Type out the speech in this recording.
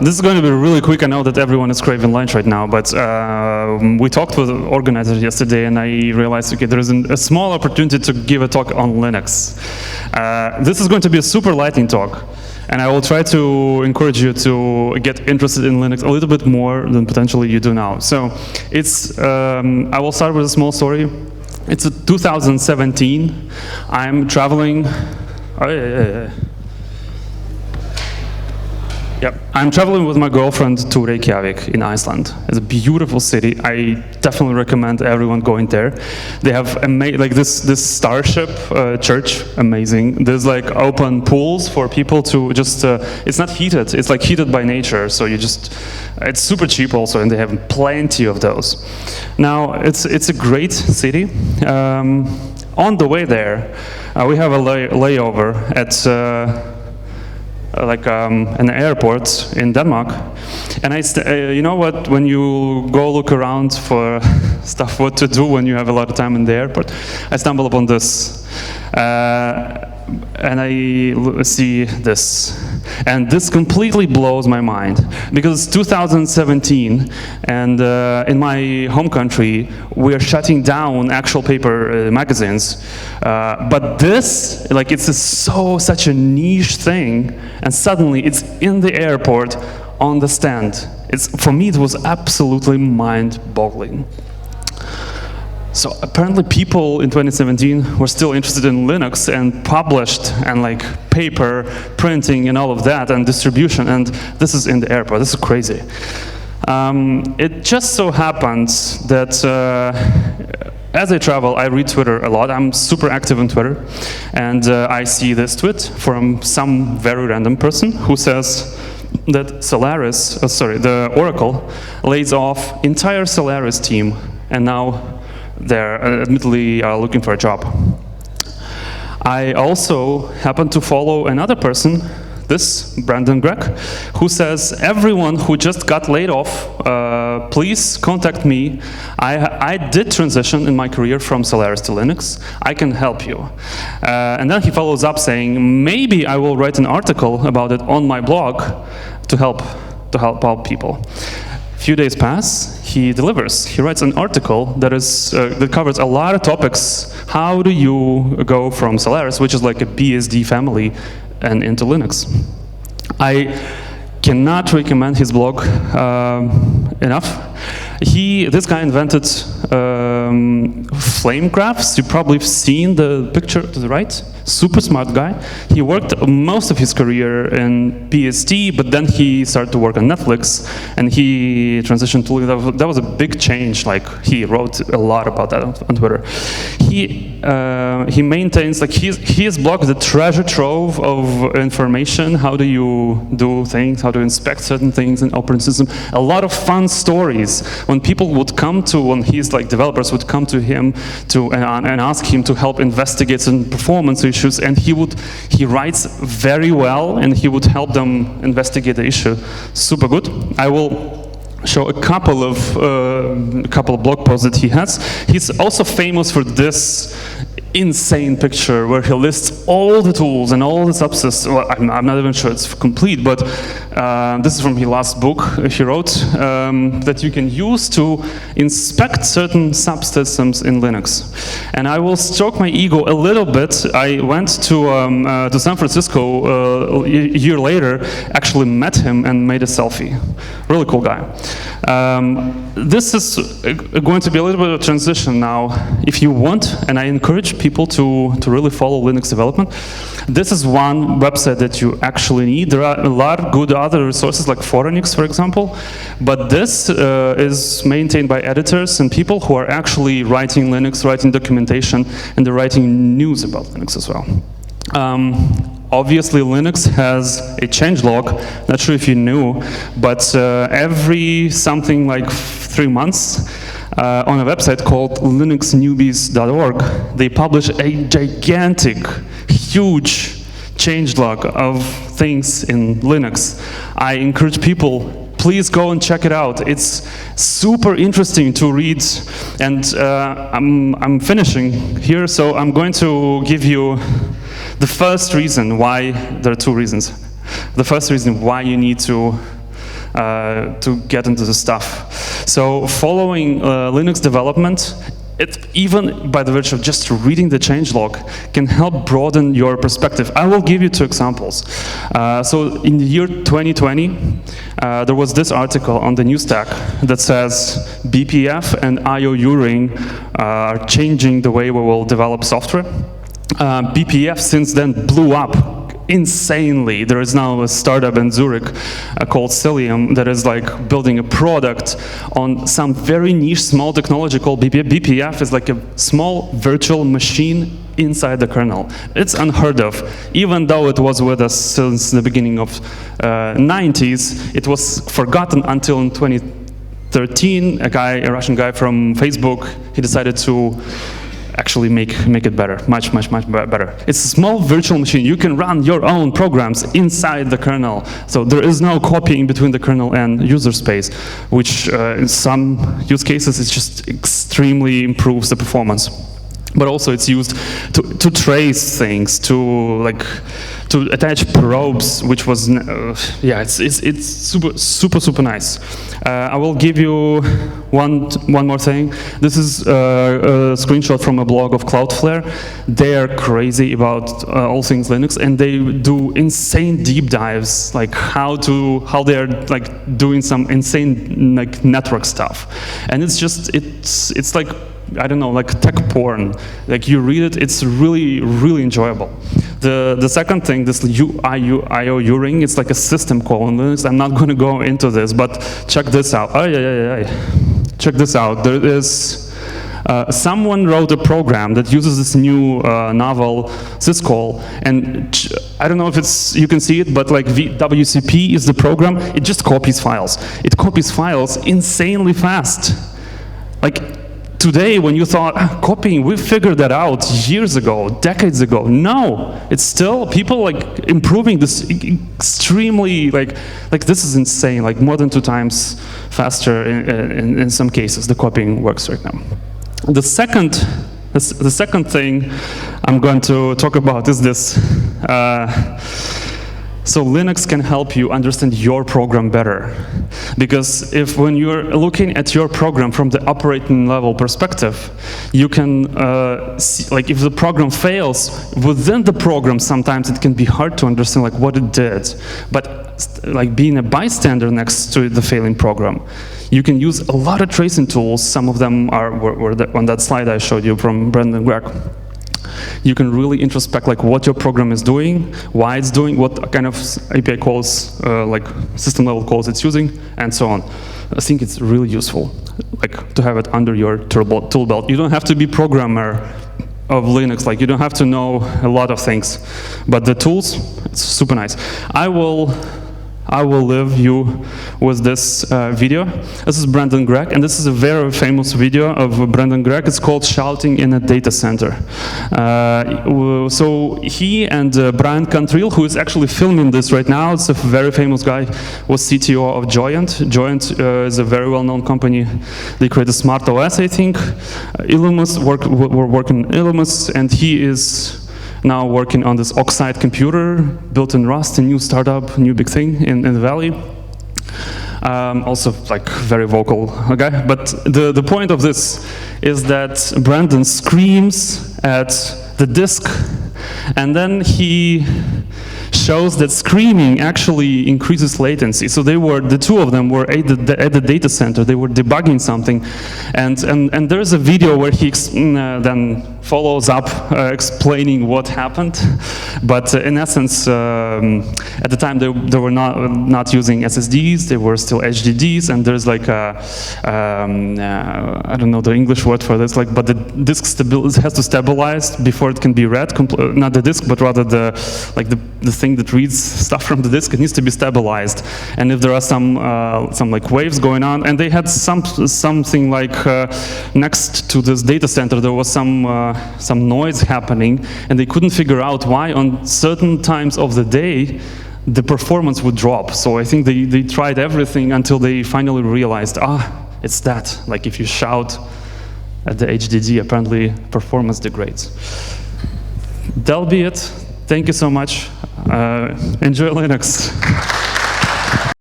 this is going to be really quick. I know that everyone is craving lunch right now, but we talked with the organizers yesterday, and I realized, okay, there is a small opportunity to give a talk on Linux. This is going to be a super lightning talk, and I will try to encourage you to get interested in Linux a little bit more than potentially you do now. So it's, I will start with a small story. It's 2017. I'm traveling. Yep. I'm traveling with my girlfriend to Reykjavik in Iceland. It's a beautiful city. I definitely recommend everyone going there. They have like this starship church, amazing. There's like open pools for people to just. It's not heated. It's like heated by nature. So you just. It's super cheap also, and they have plenty of those. Now it's a great city. On the way there, we have a layover at. An airport in Denmark, and you know what? When you go look around for stuff, what to do when you have a lot of time in the airport, I stumble upon this, and I see this, and this completely blows my mind because it's 2017, and in my home country we are shutting down actual paper magazines, but this, like, it's such a niche thing, and suddenly it's in the airport on the stand. For me it was absolutely mind-boggling. So apparently people in 2017 were still interested in Linux and published and like paper, printing and all of that and distribution, and this is in the airport. This is crazy. It just so happens that as I travel, I read Twitter a lot. I'm super active on Twitter, and I see this tweet from some very random person who says that the Oracle lays off entire Solaris team, and now they're admittedly looking for a job. I also happen to follow another person, this Brandon Gregg, who says, everyone who just got laid off, please contact me. I did transition in my career from Solaris to Linux. I can help you. And then he follows up saying, maybe I will write an article about it on my blog to help out people. Few days pass, he delivers. He writes an article that covers a lot of topics. How do you go from Solaris, which is like a BSD family, and into Linux? I cannot recommend his blog enough. This guy invented flame graphs. You probably have seen the picture to the right. Super smart guy. He worked most of his career in BSD, but then he started to work on Netflix, and he transitioned to Linux. That was a big change. Like, he wrote a lot about that on Twitter. He maintains, like, his blog is a treasure trove of information. How do you do things? How to inspect certain things in operating system? A lot of fun stories. When people would come to, when his developers would come to him and ask him to help investigate certain performance issues, and he writes very well, and he would help them investigate the issue. Super good. I will show a couple of blog posts that he has. He's also famous for this insane picture where he lists all the tools and all the subsystems. Well, I'm not even sure it's complete, but this is from his last book he wrote, that you can use to inspect certain subsystems in Linux. And I will stroke my ego a little bit. I went to San Francisco a year later, actually met him and made a selfie. Really cool guy. This is going to be a little bit of a transition now. If you want, and I encourage people to really follow Linux development, this is one website that you actually need. There are a lot of good other resources like Forenix, for example, but this is maintained by editors and people who are actually writing Linux, writing documentation, and they're writing news about Linux as well. Obviously, Linux has a changelog. Not sure if you knew, but every something like 3 months, on a website called linuxnewbies.org, they publish a gigantic, huge changelog of things in Linux. I encourage people, please go and check it out. It's super interesting to read, and I'm finishing here, so I'm going to give you the first reason why. There are two reasons. The first reason why you need to to get into the stuff. So following Linux development, it, even by the virtue of just reading the changelog, can help broaden your perspective. I will give you 2 examples. So in the year 2020, there was this article on the news stack that says BPF and IOU ring are changing the way we will develop software. BPF since then blew up insanely. There is now a startup in Zurich called Cilium that is like building a product on some very niche small technology called BPF. BPF is like a small virtual machine inside the kernel. It's unheard of. Even though it was with us since the beginning of 90s, it was forgotten until in 2013, a Russian guy from Facebook, he decided to actually make it better, much better. It's a small virtual machine. You can run your own programs inside the kernel. So there is no copying between the kernel and user space, which in some use cases it just extremely improves the performance. But also it's used to trace things, to attach probes, which was yeah, it's super nice. I will give you one more thing. This is a screenshot from a blog of Cloudflare. They are crazy about all things Linux, and they do insane deep dives, like how they are like doing some insane like network stuff, and it's like, I don't know, like tech porn. Like you read it, it's really enjoyable. The second thing, this IOU ring, it's like a system call in Linux. I'm not going to go into this, but check this out. Check this out. There is someone wrote a program that uses this new novel syscall, and I don't know if you can see it, but like WCP is the program. It just copies files. It copies files insanely fast. Like, today, when you thought, copying, we figured that out years ago, decades ago. No, it's still, people like improving this extremely, like this is insane, like more than 2 times faster in some cases, the copying works right now. The second thing I'm going to talk about is this. So Linux can help you understand your program better. Because when you're looking at your program from the operating level perspective, you can see, like if the program fails, within the program sometimes it can be hard to understand like what it did. But like being a bystander next to the failing program, you can use a lot of tracing tools. Some of them were on that slide I showed you from Brendan Greg. You can really introspect like what your program is doing, why it's doing, what kind of API calls, like system level calls it's using, and so on. I think it's really useful, like to have it under your tool belt. You don't have to be programmer of Linux, like you don't have to know a lot of things, but the tools, it's super nice. I will leave you with this video. This is Brendan Gregg, and this is a very famous video of Brendan Gregg. It's called Shouting in a Data Center. So he and Brian Cantrell, who is actually filming this right now, it's a very famous guy, was CTO of Joyent. Joyent is a very well-known company. They created Smart OS, I think. Illumus, we're working on Illumus, and he is now working on this Oxide computer built in Rust, a new startup, new big thing in the Valley. Also like very vocal guy. But the point of this is that Brandon screams at the disk, and then he shows that screaming actually increases latency. So the 2 of them were at the data center. They were debugging something, and there's a video where he then follows up explaining what happened. But in essence, at the time they were not using SSDs. They were still HDDs, and there's like I don't know the English word for this, like, but the disk has to stabilize before it can be read. Not the disk, but rather the thing that reads stuff from the disk. It needs to be stabilized, and if there are some like waves going on, and they had something like next to this data center, there was some noise happening, and they couldn't figure out why on certain times of the day the performance would drop. So I think they tried everything until they finally realized, it's that. Like if you shout at the HDD, apparently performance degrades. That'll be it. Thank you so much. Enjoy Linux.